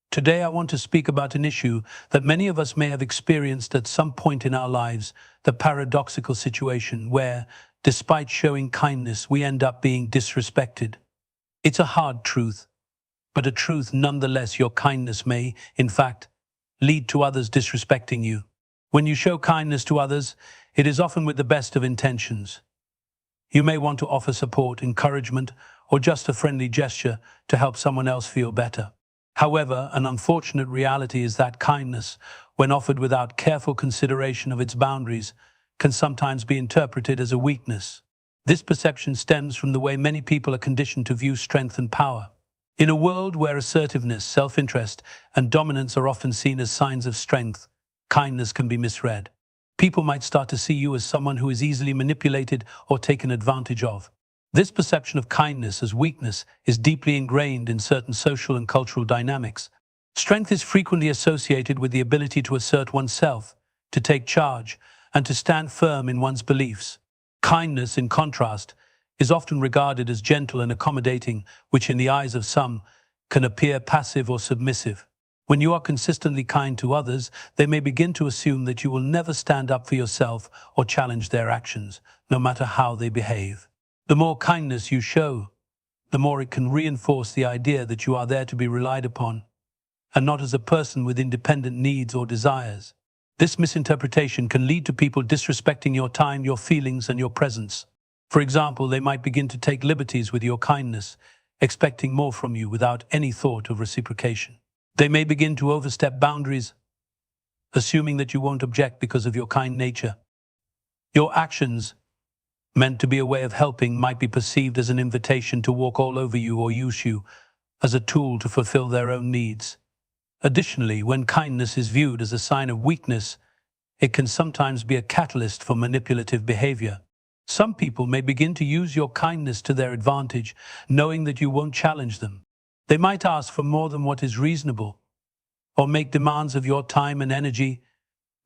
Today, I want to speak about an issue that many of us may have experienced at some point in our lives, the paradoxical situation where, despite showing kindness, we end up being disrespected. It's a hard truth, but a truth nonetheless. Your kindness may, in fact, lead to others disrespecting you. When you show kindness to others, it is often with the best of intentions. You may want to offer support, encouragement, or just a friendly gesture to help someone else feel better. However, an unfortunate reality is that kindness, when offered without careful consideration of its boundaries, can sometimes be interpreted as a weakness. This perception stems from the way many people are conditioned to view strength and power. In a world where assertiveness, self-interest, and dominance are often seen as signs of strength, kindness can be misread. People might start to see you as someone who is easily manipulated or taken advantage of. This perception of kindness as weakness is deeply ingrained in certain social and cultural dynamics. Strength is frequently associated with the ability to assert oneself, to take charge, and to stand firm in one's beliefs. Kindness, in contrast, is often regarded as gentle and accommodating, which in the eyes of some can appear passive or submissive. When you are consistently kind to others, they may begin to assume that you will never stand up for yourself or challenge their actions, no matter how they behave. The more kindness you show, the more it can reinforce the idea that you are there to be relied upon, and not as a person with independent needs or desires. This misinterpretation can lead to people disrespecting your time, your feelings, and your presence. For example, they might begin to take liberties with your kindness, expecting more from you without any thought of reciprocation. They may begin to overstep boundaries, assuming that you won't object because of your kind nature. Your actions, meant to be a way of helping, might be perceived as an invitation to walk all over you or use you as a tool to fulfill their own needs. Additionally, when kindness is viewed as a sign of weakness, it can sometimes be a catalyst for manipulative behavior. Some people may begin to use your kindness to their advantage, knowing that you won't challenge them. They might ask for more than what is reasonable, or make demands of your time and energy,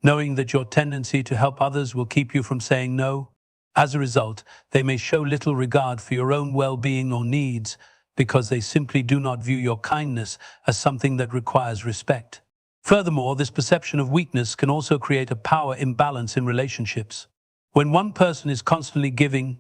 knowing that your tendency to help others will keep you from saying no. As a result, they may show little regard for your own well-being or needs because they simply do not view your kindness as something that requires respect. Furthermore, this perception of weakness can also create a power imbalance in relationships. When one person is constantly giving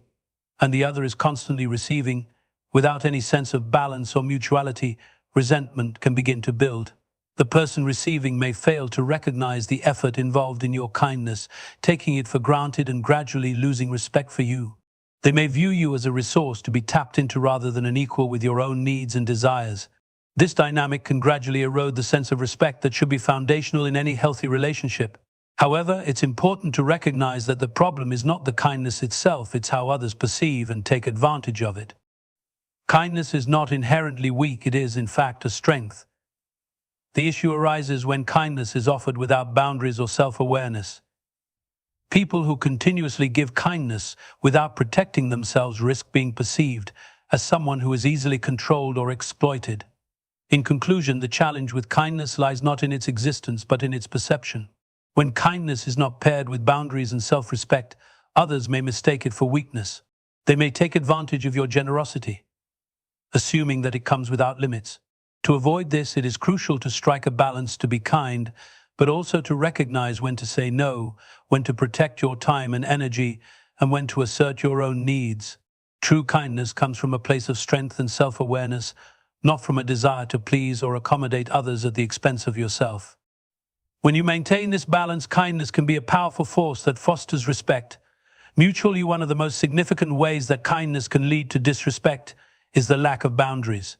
and the other is constantly receiving, without any sense of balance or mutuality, resentment can begin to build. The person receiving may fail to recognize the effort involved in your kindness, taking it for granted and gradually losing respect for you. They may view you as a resource to be tapped into rather than an equal with your own needs and desires. This dynamic can gradually erode the sense of respect that should be foundational in any healthy relationship. However, it's important to recognize that the problem is not the kindness itself, it's how others perceive and take advantage of it. Kindness is not inherently weak, it is, in fact, a strength. The issue arises when kindness is offered without boundaries or self-awareness. People who continuously give kindness without protecting themselves risk being perceived as someone who is easily controlled or exploited. In conclusion, the challenge with kindness lies not in its existence but in its perception. When kindness is not paired with boundaries and self-respect, others may mistake it for weakness. They may take advantage of your generosity, assuming that it comes without limits. To avoid this, it is crucial to strike a balance, to be kind, but also to recognize when to say no, when to protect your time and energy, and when to assert your own needs. True kindness comes from a place of strength and self-awareness, not from a desire to please or accommodate others at the expense of yourself. When you maintain this balance, kindness can be a powerful force that fosters respect. Mutually, one of the most significant ways that kindness can lead to disrespect is the lack of boundaries.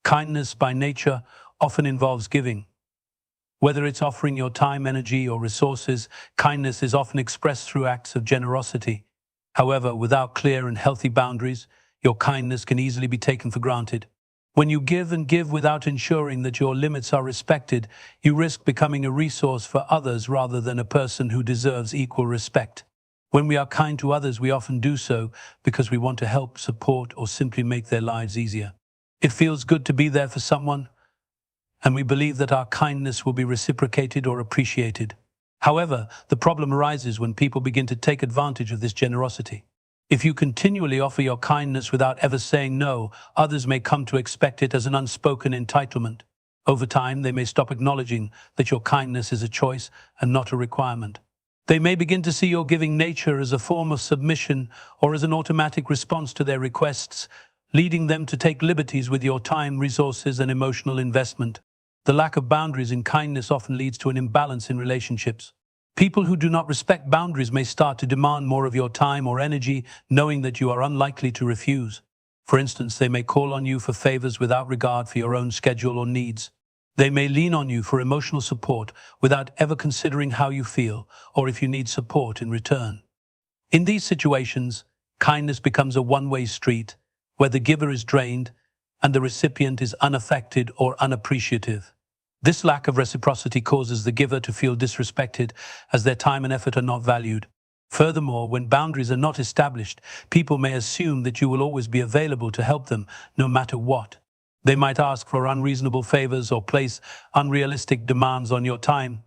Kindness, by nature, often involves giving. Whether it's offering your time, energy, or resources, kindness is often expressed through acts of generosity. However, without clear and healthy boundaries, your kindness can easily be taken for granted. When you give and give without ensuring that your limits are respected, you risk becoming a resource for others rather than a person who deserves equal respect. When we are kind to others, we often do so because we want to help, support, or simply make their lives easier. It feels good to be there for someone, and we believe that our kindness will be reciprocated or appreciated. However, the problem arises when people begin to take advantage of this generosity. If you continually offer your kindness without ever saying no, others may come to expect it as an unspoken entitlement. Over time, they may stop acknowledging that your kindness is a choice and not a requirement. They may begin to see your giving nature as a form of submission or as an automatic response to their requests, leading them to take liberties with your time, resources, and emotional investment. The lack of boundaries in kindness often leads to an imbalance in relationships. People who do not respect boundaries may start to demand more of your time or energy, knowing that you are unlikely to refuse. For instance, they may call on you for favors without regard for your own schedule or needs. They may lean on you for emotional support without ever considering how you feel or if you need support in return. In these situations, kindness becomes a one-way street where the giver is drained and the recipient is unaffected or unappreciative. This lack of reciprocity causes the giver to feel disrespected as their time and effort are not valued. Furthermore, when boundaries are not established, people may assume that you will always be available to help them no matter what. They might ask for unreasonable favors or place unrealistic demands on your time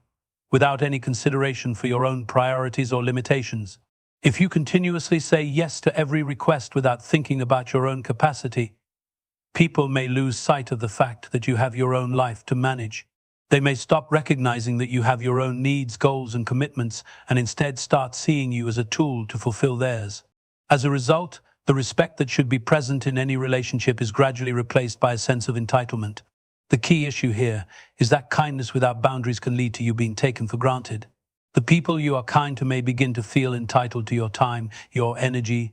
without any consideration for your own priorities or limitations. If you continuously say yes to every request without thinking about your own capacity, people may lose sight of the fact that you have your own life to manage. They may stop recognizing that you have your own needs, goals, and commitments and instead start seeing you as a tool to fulfill theirs. As a result, the respect that should be present in any relationship is gradually replaced by a sense of entitlement. The key issue here is that kindness without boundaries can lead to you being taken for granted. The people you are kind to may begin to feel entitled to your time, your energy,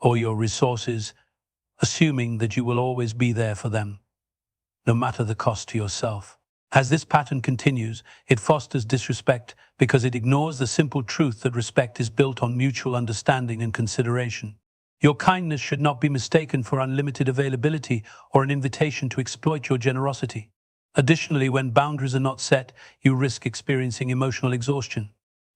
or your resources, assuming that you will always be there for them, no matter the cost to yourself. As this pattern continues, it fosters disrespect because it ignores the simple truth that respect is built on mutual understanding and consideration. Your kindness should not be mistaken for unlimited availability or an invitation to exploit your generosity. Additionally, when boundaries are not set, you risk experiencing emotional exhaustion.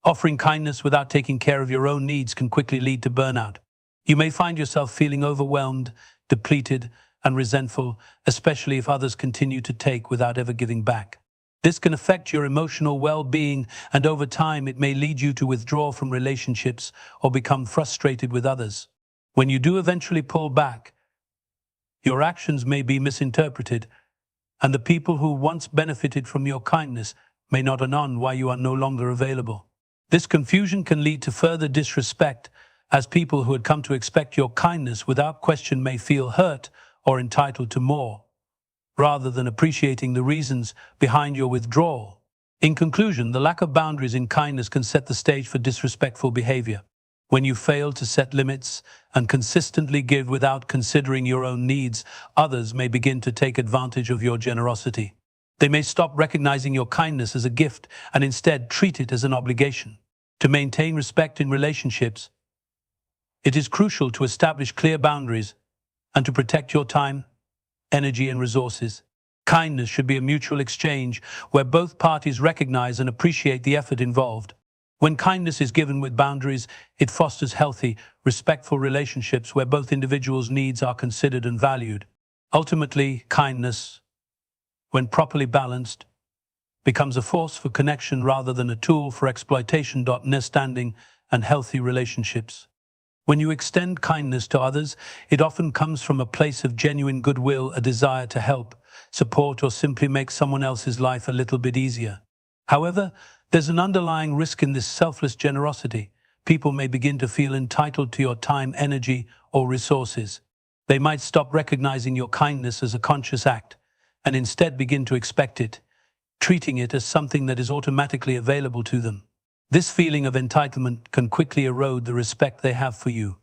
Offering kindness without taking care of your own needs can quickly lead to burnout. You may find yourself feeling overwhelmed, depleted, and resentful, especially if others continue to take without ever giving back. This can affect your emotional well-being, and over time it may lead you to withdraw from relationships or become frustrated with others. When you do eventually pull back, your actions may be misinterpreted, and the people who once benefited from your kindness may not know why you are no longer available. This confusion can lead to further disrespect, as people who had come to expect your kindness without question may feel hurt or entitled to more, rather than appreciating the reasons behind your withdrawal. In conclusion, the lack of boundaries in kindness can set the stage for disrespectful behavior. When you fail to set limits and consistently give without considering your own needs, others may begin to take advantage of your generosity. They may stop recognizing your kindness as a gift and instead treat it as an obligation. To maintain respect in relationships, it is crucial to establish clear boundaries and to protect your time, energy, and resources. Kindness should be a mutual exchange where both parties recognize and appreciate the effort involved. When kindness is given with boundaries, it fosters healthy, respectful relationships where both individuals' needs are considered and valued. Ultimately, kindness, when properly balanced, becomes a force for connection rather than a tool for exploitation. Understanding and healthy relationships. When you extend kindness to others, it often comes from a place of genuine goodwill, a desire to help, support, or simply make someone else's life a little bit easier. However, there's an underlying risk in this selfless generosity. People may begin to feel entitled to your time, energy, or resources. They might stop recognizing your kindness as a conscious act and instead begin to expect it, treating it as something that is automatically available to them. This feeling of entitlement can quickly erode the respect they have for you.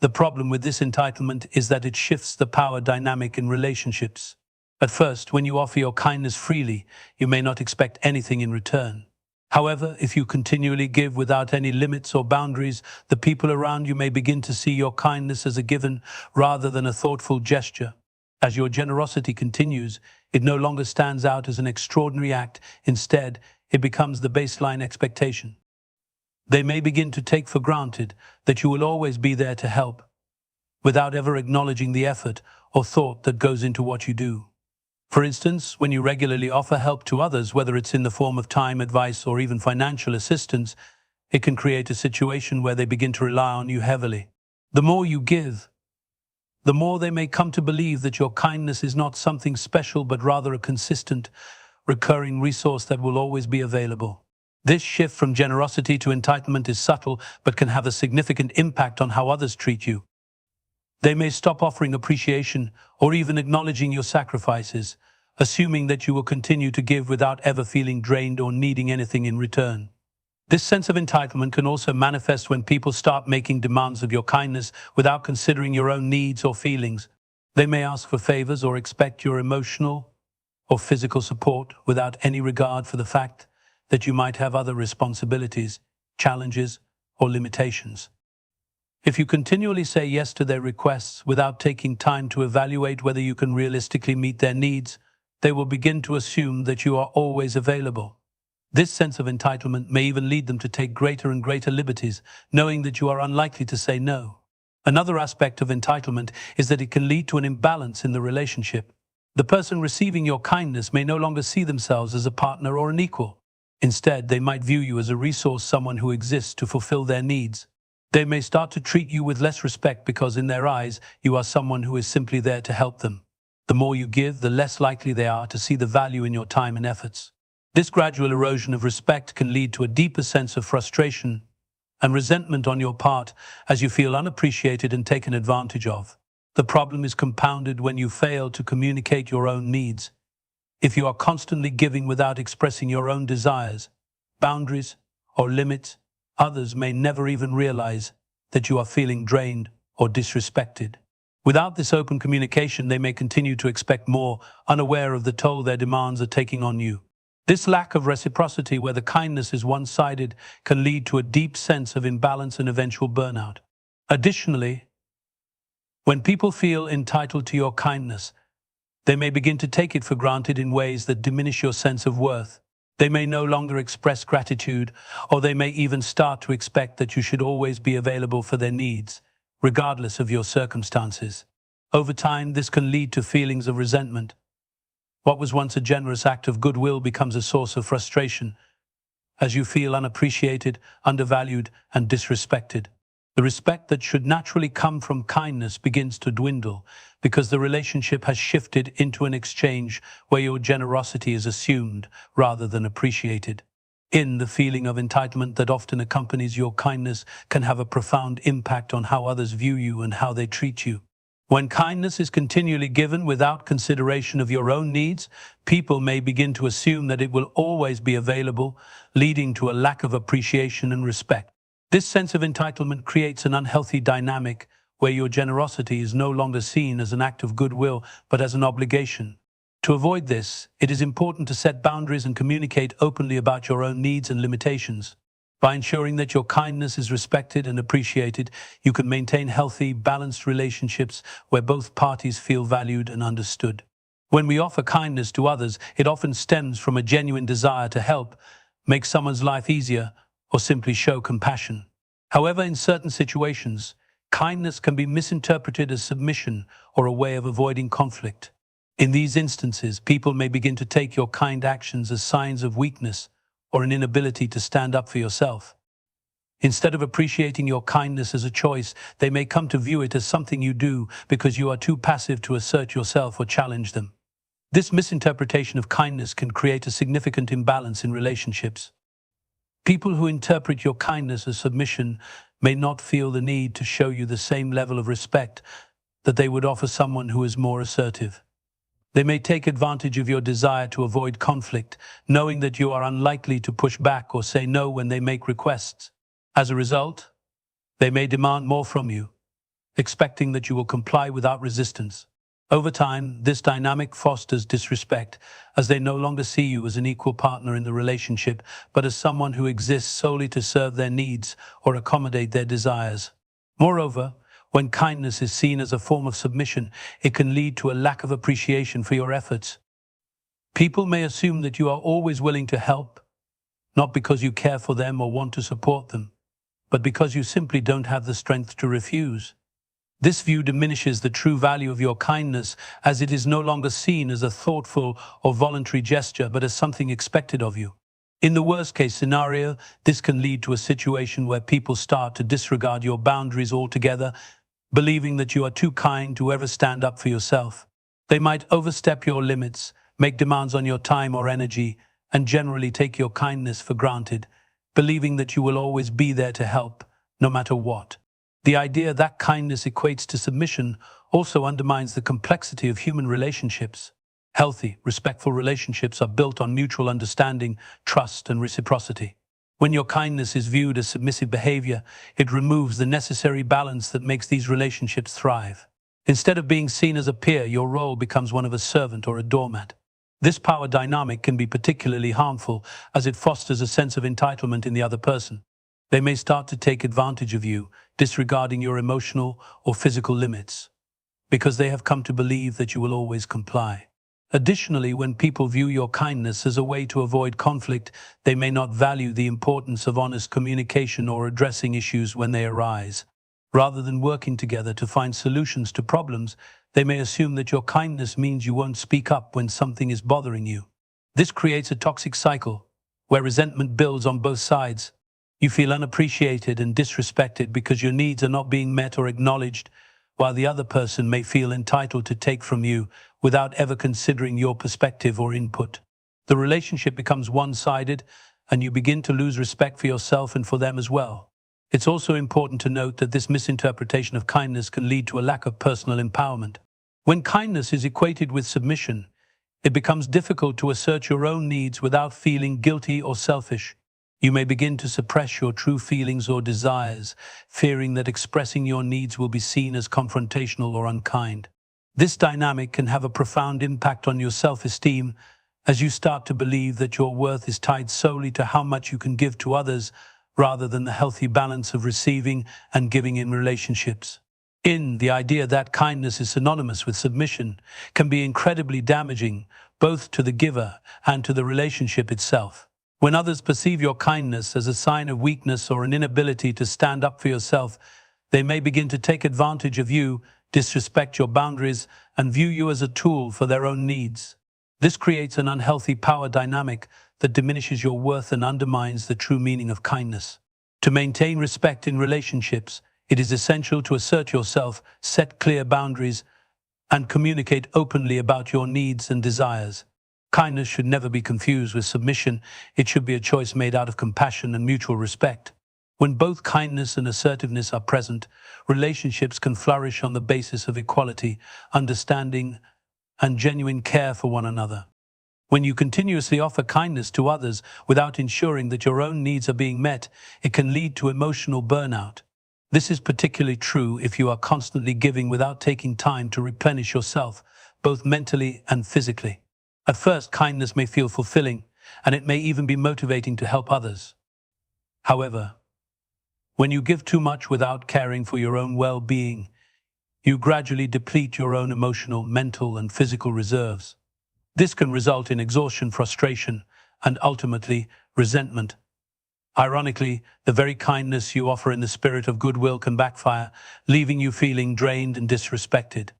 The problem with this entitlement is that it shifts the power dynamic in relationships. At first, when you offer your kindness freely, you may not expect anything in return. However, if you continually give without any limits or boundaries, the people around you may begin to see your kindness as a given rather than a thoughtful gesture. As your generosity continues, it no longer stands out as an extraordinary act. Instead, it becomes the baseline expectation. They may begin to take for granted that you will always be there to help, without ever acknowledging the effort or thought that goes into what you do. For instance, when you regularly offer help to others, whether it's in the form of time, advice, or even financial assistance, it can create a situation where they begin to rely on you heavily. The more you give, the more they may come to believe that your kindness is not something special but rather a consistent, recurring resource that will always be available. This shift from generosity to entitlement is subtle but can have a significant impact on how others treat you. They may stop offering appreciation or even acknowledging your sacrifices, assuming that you will continue to give without ever feeling drained or needing anything in return. This sense of entitlement can also manifest when people start making demands of your kindness without considering your own needs or feelings. They may ask for favors or expect your emotional or physical support without any regard for the fact that you might have other responsibilities, challenges, or limitations. If you continually say yes to their requests without taking time to evaluate whether you can realistically meet their needs, they will begin to assume that you are always available. This sense of entitlement may even lead them to take greater and greater liberties, knowing that you are unlikely to say no. Another aspect of entitlement is that it can lead to an imbalance in the relationship. The person receiving your kindness may no longer see themselves as a partner or an equal. Instead, they might view you as a resource, someone who exists to fulfill their needs. They may start to treat you with less respect because in their eyes, you are someone who is simply there to help them. The more you give, the less likely they are to see the value in your time and efforts. This gradual erosion of respect can lead to a deeper sense of frustration and resentment on your part as you feel unappreciated and taken advantage of. The problem is compounded when you fail to communicate your own needs. If you are constantly giving without expressing your own desires, boundaries, or limits, others may never even realize that you are feeling drained or disrespected. Without this open communication, they may continue to expect more, unaware of the toll their demands are taking on you. This lack of reciprocity, where the kindness is one-sided, can lead to a deep sense of imbalance and eventual burnout. Additionally, when people feel entitled to your kindness, they may begin to take it for granted in ways that diminish your sense of worth. They may no longer express gratitude, or they may even start to expect that you should always be available for their needs, regardless of your circumstances. Over time, this can lead to feelings of resentment. What was once a generous act of goodwill becomes a source of frustration, as you feel unappreciated, undervalued, and disrespected. The respect that should naturally come from kindness begins to dwindle because the relationship has shifted into an exchange where your generosity is assumed rather than appreciated. The feeling of entitlement that often accompanies your kindness can have a profound impact on how others view you and how they treat you. When kindness is continually given without consideration of your own needs, people may begin to assume that it will always be available, leading to a lack of appreciation and respect. This sense of entitlement creates an unhealthy dynamic where your generosity is no longer seen as an act of goodwill, but as an obligation. To avoid this, it is important to set boundaries and communicate openly about your own needs and limitations. By ensuring that your kindness is respected and appreciated, you can maintain healthy, balanced relationships where both parties feel valued and understood. When we offer kindness to others, it often stems from a genuine desire to help, make someone's life easier, or simply show compassion. However, in certain situations, kindness can be misinterpreted as submission or a way of avoiding conflict. In these instances, people may begin to take your kind actions as signs of weakness or an inability to stand up for yourself. Instead of appreciating your kindness as a choice, they may come to view it as something you do because you are too passive to assert yourself or challenge them. This misinterpretation of kindness can create a significant imbalance in relationships. People who interpret your kindness as submission may not feel the need to show you the same level of respect that they would offer someone who is more assertive. They may take advantage of your desire to avoid conflict, knowing that you are unlikely to push back or say no when they make requests. As a result, they may demand more from you, expecting that you will comply without resistance. Over time, this dynamic fosters disrespect, as they no longer see you as an equal partner in the relationship, but as someone who exists solely to serve their needs or accommodate their desires. Moreover, when kindness is seen as a form of submission, it can lead to a lack of appreciation for your efforts. People may assume that you are always willing to help, not because you care for them or want to support them, but because you simply don't have the strength to refuse. This view diminishes the true value of your kindness, as it is no longer seen as a thoughtful or voluntary gesture, but as something expected of you. In the worst-case scenario, this can lead to a situation where people start to disregard your boundaries altogether, believing that you are too kind to ever stand up for yourself. They might overstep your limits, make demands on your time or energy, and generally take your kindness for granted, believing that you will always be there to help, no matter what. The idea that kindness equates to submission also undermines the complexity of human relationships. Healthy, respectful relationships are built on mutual understanding, trust, and reciprocity. When your kindness is viewed as submissive behavior, it removes the necessary balance that makes these relationships thrive. Instead of being seen as a peer, your role becomes one of a servant or a doormat. This power dynamic can be particularly harmful as it fosters a sense of entitlement in the other person. They may start to take advantage of you, disregarding your emotional or physical limits, because they have come to believe that you will always comply. Additionally, when people view your kindness as a way to avoid conflict, they may not value the importance of honest communication or addressing issues when they arise. Rather than working together to find solutions to problems, they may assume that your kindness means you won't speak up when something is bothering you. This creates a toxic cycle, where resentment builds on both sides. You feel unappreciated and disrespected because your needs are not being met or acknowledged, while the other person may feel entitled to take from you without ever considering your perspective or input. The relationship becomes one-sided, and you begin to lose respect for yourself and for them as well. It's also important to note that this misinterpretation of kindness can lead to a lack of personal empowerment. When kindness is equated with submission, it becomes difficult to assert your own needs without feeling guilty or selfish. You may begin to suppress your true feelings or desires, fearing that expressing your needs will be seen as confrontational or unkind. This dynamic can have a profound impact on your self-esteem as you start to believe that your worth is tied solely to how much you can give to others rather than the healthy balance of receiving and giving in relationships. The idea that kindness is synonymous with submission can be incredibly damaging, both to the giver and to the relationship itself. When others perceive your kindness as a sign of weakness or an inability to stand up for yourself, they may begin to take advantage of you, disrespect your boundaries, and view you as a tool for their own needs. This creates an unhealthy power dynamic that diminishes your worth and undermines the true meaning of kindness. To maintain respect in relationships, it is essential to assert yourself, set clear boundaries, and communicate openly about your needs and desires. Kindness should never be confused with submission. It should be a choice made out of compassion and mutual respect. When both kindness and assertiveness are present, relationships can flourish on the basis of equality, understanding, and genuine care for one another. When you continuously offer kindness to others without ensuring that your own needs are being met, it can lead to emotional burnout. This is particularly true if you are constantly giving without taking time to replenish yourself, both mentally and physically. At first, kindness may feel fulfilling, and it may even be motivating to help others. However, when you give too much without caring for your own well-being, you gradually deplete your own emotional, mental, and physical reserves. This can result in exhaustion, frustration, and ultimately, resentment. Ironically, the very kindness you offer in the spirit of goodwill can backfire, leaving you feeling drained and disrespected.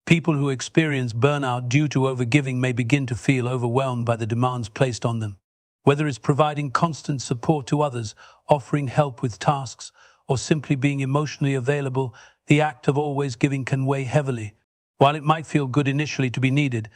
People who experience burnout due to overgiving may begin to feel overwhelmed by the demands placed on them. Whether it's providing constant support to others, offering help with tasks, or simply being emotionally available, the act of always giving can weigh heavily. While it might feel good initially to be needed,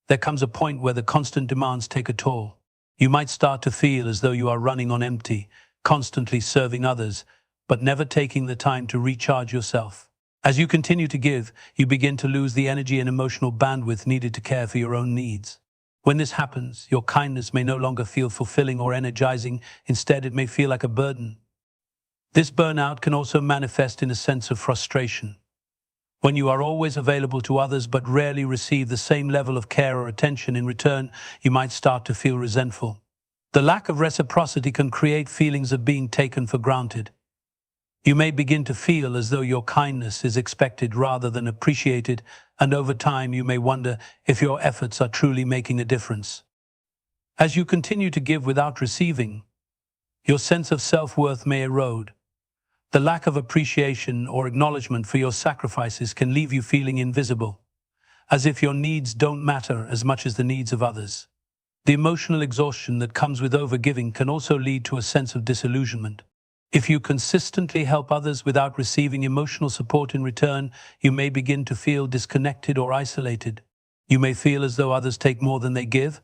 there comes a point where the constant demands take a toll. You might start to feel as though you are running on empty, constantly serving others, but never taking the time to recharge yourself. As you continue to give, you begin to lose the energy and emotional bandwidth needed to care for your own needs. When this happens, your kindness may no longer feel fulfilling or energizing. Instead, it may feel like a burden. This burnout can also manifest in a sense of frustration. When you are always available to others but rarely receive the same level of care or attention in return, you might start to feel resentful. The lack of reciprocity can create feelings of being taken for granted. You may begin to feel as though your kindness is expected rather than appreciated, and over time you may wonder if your efforts are truly making a difference. As you continue to give without receiving, your sense of self-worth may erode. The lack of appreciation or acknowledgement for your sacrifices can leave you feeling invisible, as if your needs don't matter as much as the needs of others. The emotional exhaustion that comes with overgiving can also lead to a sense of disillusionment. If you consistently help others without receiving emotional support in return, you may begin to feel disconnected or isolated. You may feel as though others take more than they give,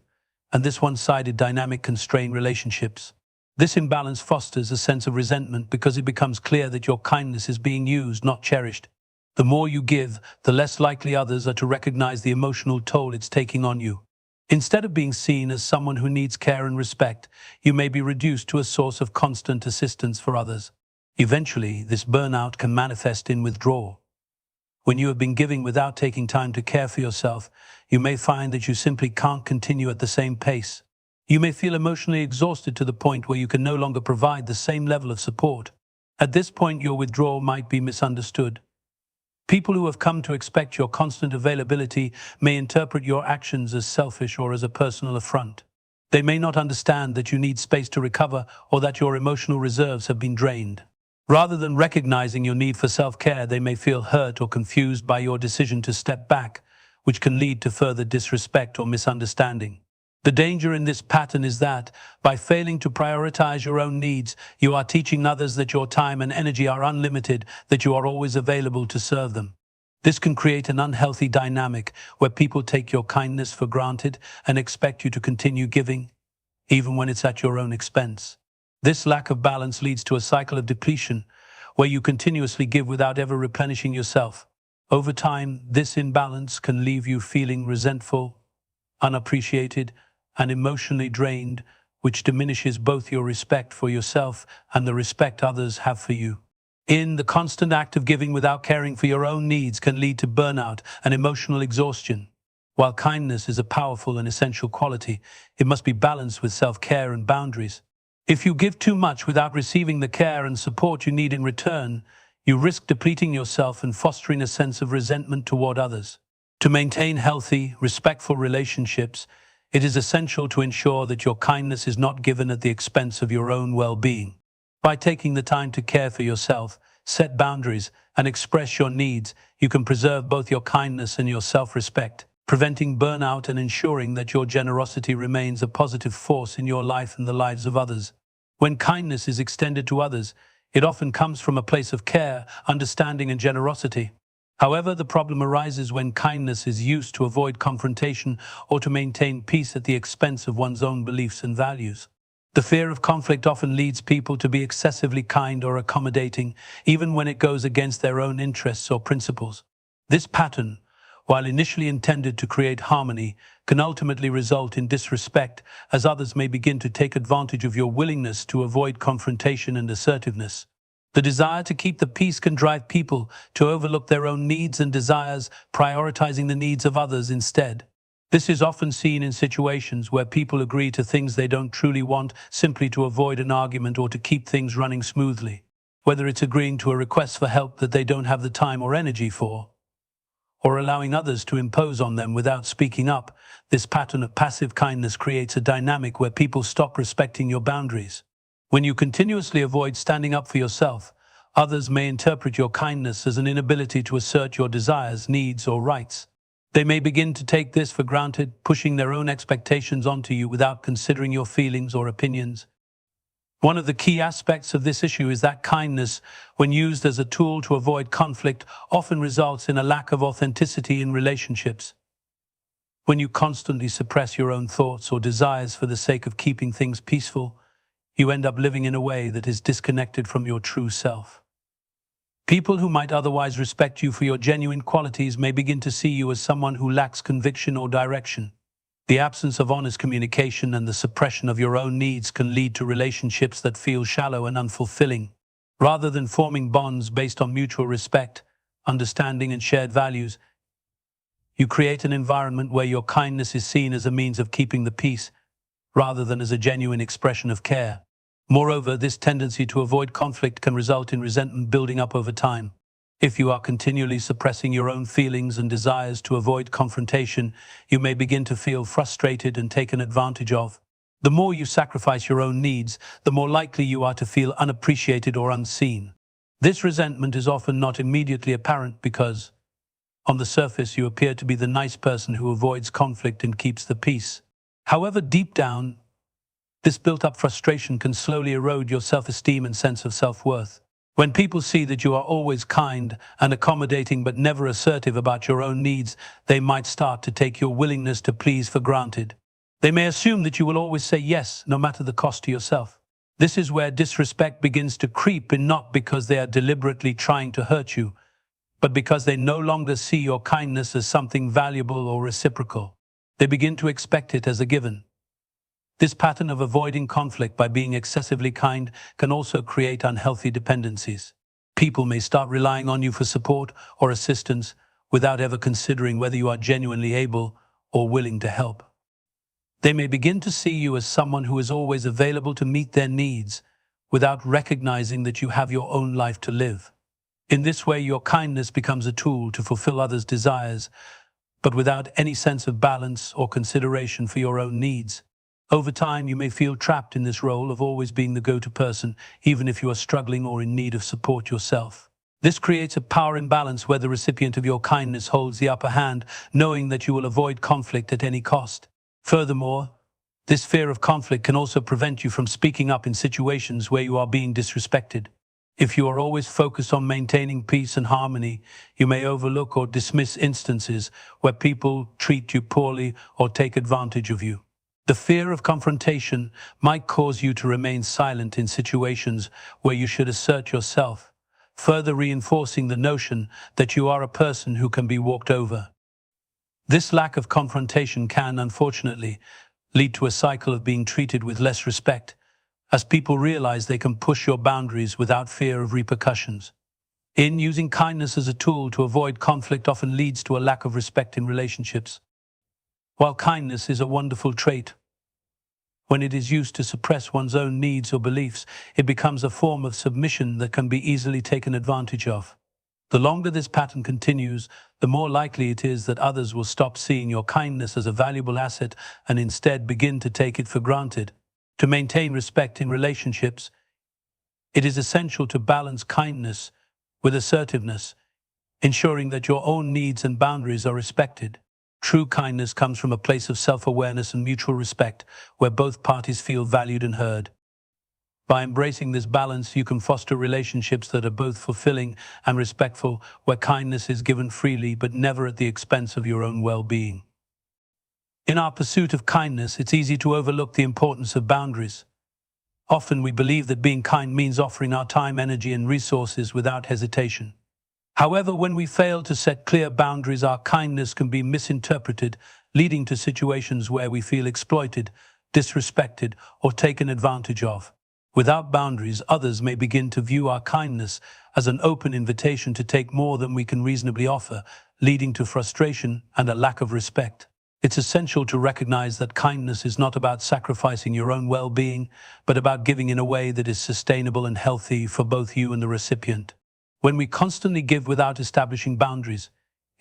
and this one-sided dynamic can strain relationships. This imbalance fosters a sense of resentment because it becomes clear that your kindness is being used, not cherished. The more you give, the less likely others are to recognize the emotional toll it's taking on you. Instead of being seen as someone who needs care and respect, you may be reduced to a source of constant assistance for others. Eventually, this burnout can manifest in withdrawal. When you have been giving without taking time to care for yourself, you may find that you simply can't continue at the same pace. You may feel emotionally exhausted to the point where you can no longer provide the same level of support. At this point, your withdrawal might be misunderstood. People who have come to expect your constant availability may interpret your actions as selfish or as a personal affront. They may not understand that you need space to recover or that your emotional reserves have been drained. Rather than recognizing your need for self-care, they may feel hurt or confused by your decision to step back, which can lead to further disrespect or misunderstanding. The danger in this pattern is that, by failing to prioritize your own needs, you are teaching others that your time and energy are unlimited, that you are always available to serve them. This can create an unhealthy dynamic where people take your kindness for granted and expect you to continue giving, even when it's at your own expense. This lack of balance leads to a cycle of depletion, where you continuously give without ever replenishing yourself. Over time, this imbalance can leave you feeling resentful, unappreciated, and emotionally drained, which diminishes both your respect for yourself and the respect others have for you. The constant act of giving without caring for your own needs can lead to burnout and emotional exhaustion. While kindness is a powerful and essential quality, it must be balanced with self-care and boundaries. If you give too much without receiving the care and support you need in return, you risk depleting yourself and fostering a sense of resentment toward others. To maintain healthy, respectful relationships, it is essential to ensure that your kindness is not given at the expense of your own well-being. By taking the time to care for yourself, set boundaries, and express your needs, you can preserve both your kindness and your self-respect, preventing burnout and ensuring that your generosity remains a positive force in your life and the lives of others. When kindness is extended to others, it often comes from a place of care, understanding, and generosity. However, the problem arises when kindness is used to avoid confrontation or to maintain peace at the expense of one's own beliefs and values. The fear of conflict often leads people to be excessively kind or accommodating, even when it goes against their own interests or principles. This pattern, while initially intended to create harmony, can ultimately result in disrespect, as others may begin to take advantage of your willingness to avoid confrontation and assertiveness. The desire to keep the peace can drive people to overlook their own needs and desires, prioritizing the needs of others instead. This is often seen in situations where people agree to things they don't truly want simply to avoid an argument or to keep things running smoothly. Whether it's agreeing to a request for help that they don't have the time or energy for, or allowing others to impose on them without speaking up, this pattern of passive kindness creates a dynamic where people stop respecting your boundaries. When you continuously avoid standing up for yourself, others may interpret your kindness as an inability to assert your desires, needs, or rights. They may begin to take this for granted, pushing their own expectations onto you without considering your feelings or opinions. One of the key aspects of this issue is that kindness, when used as a tool to avoid conflict, often results in a lack of authenticity in relationships. When you constantly suppress your own thoughts or desires for the sake of keeping things peaceful, you end up living in a way that is disconnected from your true self. People who might otherwise respect you for your genuine qualities may begin to see you as someone who lacks conviction or direction. The absence of honest communication and the suppression of your own needs can lead to relationships that feel shallow and unfulfilling. Rather than forming bonds based on mutual respect, understanding, and shared values, you create an environment where your kindness is seen as a means of keeping the peace, rather than as a genuine expression of care. Moreover, this tendency to avoid conflict can result in resentment building up over time. If you are continually suppressing your own feelings and desires to avoid confrontation, you may begin to feel frustrated and taken advantage of. The more you sacrifice your own needs, the more likely you are to feel unappreciated or unseen. This resentment is often not immediately apparent because, on the surface, you appear to be the nice person who avoids conflict and keeps the peace. However, deep down, This built-up frustration can slowly erode your self-esteem and sense of self-worth. When people see that you are always kind and accommodating but never assertive about your own needs, they might start to take your willingness to please for granted. They may assume that you will always say yes, no matter the cost to yourself. This is where disrespect begins to creep in, not because they are deliberately trying to hurt you, but because they no longer see your kindness as something valuable or reciprocal. They begin to expect it as a given. This pattern of avoiding conflict by being excessively kind can also create unhealthy dependencies. People may start relying on you for support or assistance without ever considering whether you are genuinely able or willing to help. They may begin to see you as someone who is always available to meet their needs without recognizing that you have your own life to live. In this way, your kindness becomes a tool to fulfill others' desires, but without any sense of balance or consideration for your own needs. Over time, you may feel trapped in this role of always being the go-to person, even if you are struggling or in need of support yourself. This creates a power imbalance where the recipient of your kindness holds the upper hand, knowing that you will avoid conflict at any cost. Furthermore, this fear of conflict can also prevent you from speaking up in situations where you are being disrespected. If you are always focused on maintaining peace and harmony, you may overlook or dismiss instances where people treat you poorly or take advantage of you. The fear of confrontation might cause you to remain silent in situations where you should assert yourself, further reinforcing the notion that you are a person who can be walked over. This lack of confrontation can, unfortunately, lead to a cycle of being treated with less respect, as people realize they can push your boundaries without fear of repercussions. Using kindness as a tool to avoid conflict often leads to a lack of respect in relationships. While kindness is a wonderful trait, when it is used to suppress one's own needs or beliefs, it becomes a form of submission that can be easily taken advantage of. The longer this pattern continues, the more likely it is that others will stop seeing your kindness as a valuable asset and instead begin to take it for granted. To maintain respect in relationships, it is essential to balance kindness with assertiveness, ensuring that your own needs and boundaries are respected. True kindness comes from a place of self-awareness and mutual respect, where both parties feel valued and heard. By embracing this balance, you can foster relationships that are both fulfilling and respectful, where kindness is given freely but never at the expense of your own well-being. In our pursuit of kindness, it's easy to overlook the importance of boundaries. Often we believe that being kind means offering our time, energy, and resources without hesitation. However, when we fail to set clear boundaries, our kindness can be misinterpreted, leading to situations where we feel exploited, disrespected, or taken advantage of. Without boundaries, others may begin to view our kindness as an open invitation to take more than we can reasonably offer, leading to frustration and a lack of respect. It's essential to recognize that kindness is not about sacrificing your own well-being, but about giving in a way that is sustainable and healthy for both you and the recipient. When we constantly give without establishing boundaries,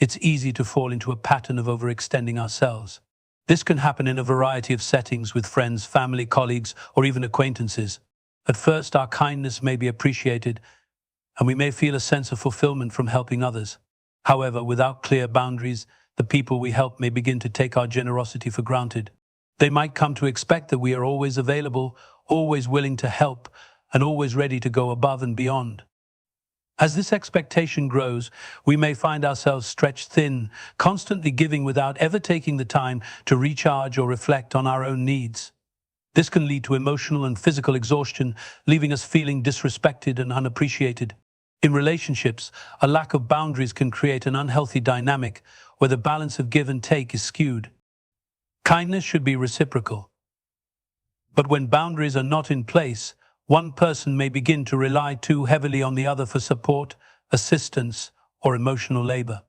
it's easy to fall into a pattern of overextending ourselves. This can happen in a variety of settings with friends, family, colleagues, or even acquaintances. At first, our kindness may be appreciated, and we may feel a sense of fulfillment from helping others. However, without clear boundaries, the people we help may begin to take our generosity for granted. They might come to expect that we are always available, always willing to help, and always ready to go above and beyond. As this expectation grows, we may find ourselves stretched thin, constantly giving without ever taking the time to recharge or reflect on our own needs. This can lead to emotional and physical exhaustion, leaving us feeling disrespected and unappreciated. In relationships, a lack of boundaries can create an unhealthy dynamic where the balance of give and take is skewed. Kindness should be reciprocal. But when boundaries are not in place, one person may begin to rely too heavily on the other for support, assistance, or emotional labor.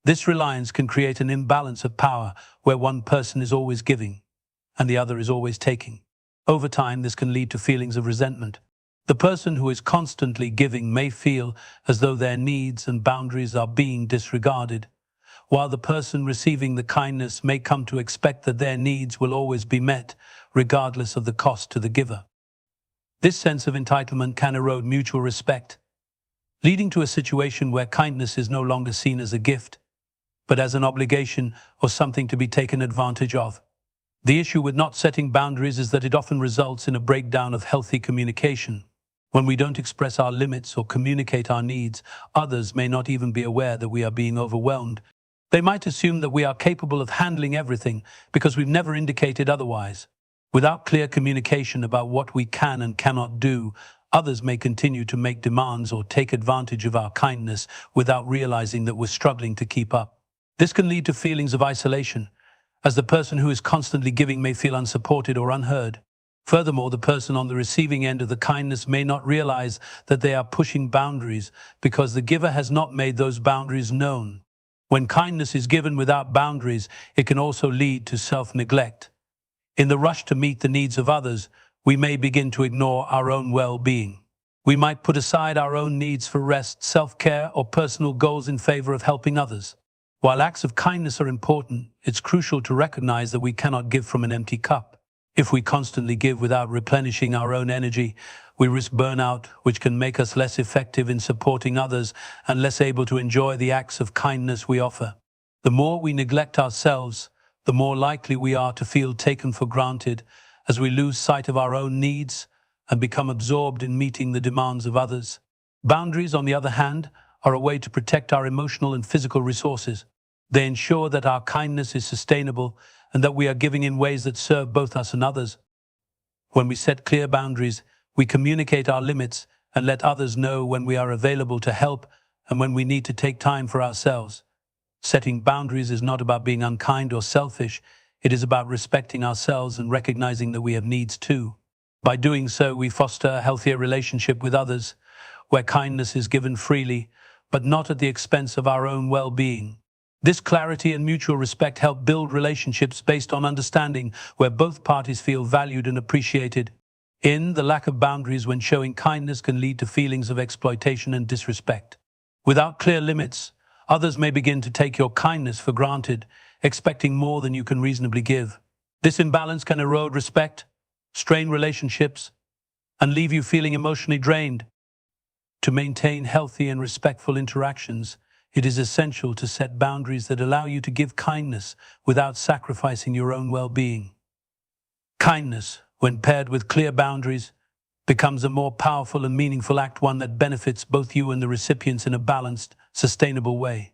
This reliance can create an imbalance of power where one person is always giving and the other is always taking. Over time, this can lead to feelings of resentment. The person who is constantly giving may feel as though their needs and boundaries are being disregarded, while the person receiving the kindness may come to expect that their needs will always be met, regardless of the cost to the giver. This sense of entitlement can erode mutual respect, leading to a situation where kindness is no longer seen as a gift, but as an obligation or something to be taken advantage of. The issue with not setting boundaries is that it often results in a breakdown of healthy communication. When we don't express our limits or communicate our needs, others may not even be aware that we are being overwhelmed. They might assume that we are capable of handling everything because we've never indicated otherwise. Without clear communication about what we can and cannot do, others may continue to make demands or take advantage of our kindness without realizing that we're struggling to keep up. This can lead to feelings of isolation, as the person who is constantly giving may feel unsupported or unheard. Furthermore, the person on the receiving end of the kindness may not realize that they are pushing boundaries because the giver has not made those boundaries known. When kindness is given without boundaries, it can also lead to self-neglect. In the rush to meet the needs of others, we may begin to ignore our own well-being. We might put aside our own needs for rest, self-care, or personal goals in favor of helping others. While acts of kindness are important, it's crucial to recognize that we cannot give from an empty cup. If we constantly give without replenishing our own energy, we risk burnout, which can make us less effective in supporting others and less able to enjoy the acts of kindness we offer. The more we neglect ourselves, the more likely we are to feel taken for granted as we lose sight of our own needs and become absorbed in meeting the demands of others. Boundaries, on the other hand, are a way to protect our emotional and physical resources. They ensure that our kindness is sustainable and that we are giving in ways that serve both us and others. When we set clear boundaries, we communicate our limits and let others know when we are available to help and when we need to take time for ourselves. Setting boundaries is not about being unkind or selfish. It is about respecting ourselves and recognizing that we have needs too. By doing so, we foster a healthier relationship with others, where kindness is given freely, but not at the expense of our own well-being. This clarity and mutual respect help build relationships based on understanding, where both parties feel valued and appreciated. The lack of boundaries when showing kindness can lead to feelings of exploitation and disrespect. Without clear limits, others may begin to take your kindness for granted, expecting more than you can reasonably give. This imbalance can erode respect, strain relationships, and leave you feeling emotionally drained. To maintain healthy and respectful interactions, it is essential to set boundaries that allow you to give kindness without sacrificing your own well-being. Kindness, when paired with clear boundaries, becomes a more powerful and meaningful act, one that benefits both you and the recipients in a balanced, sustainable way.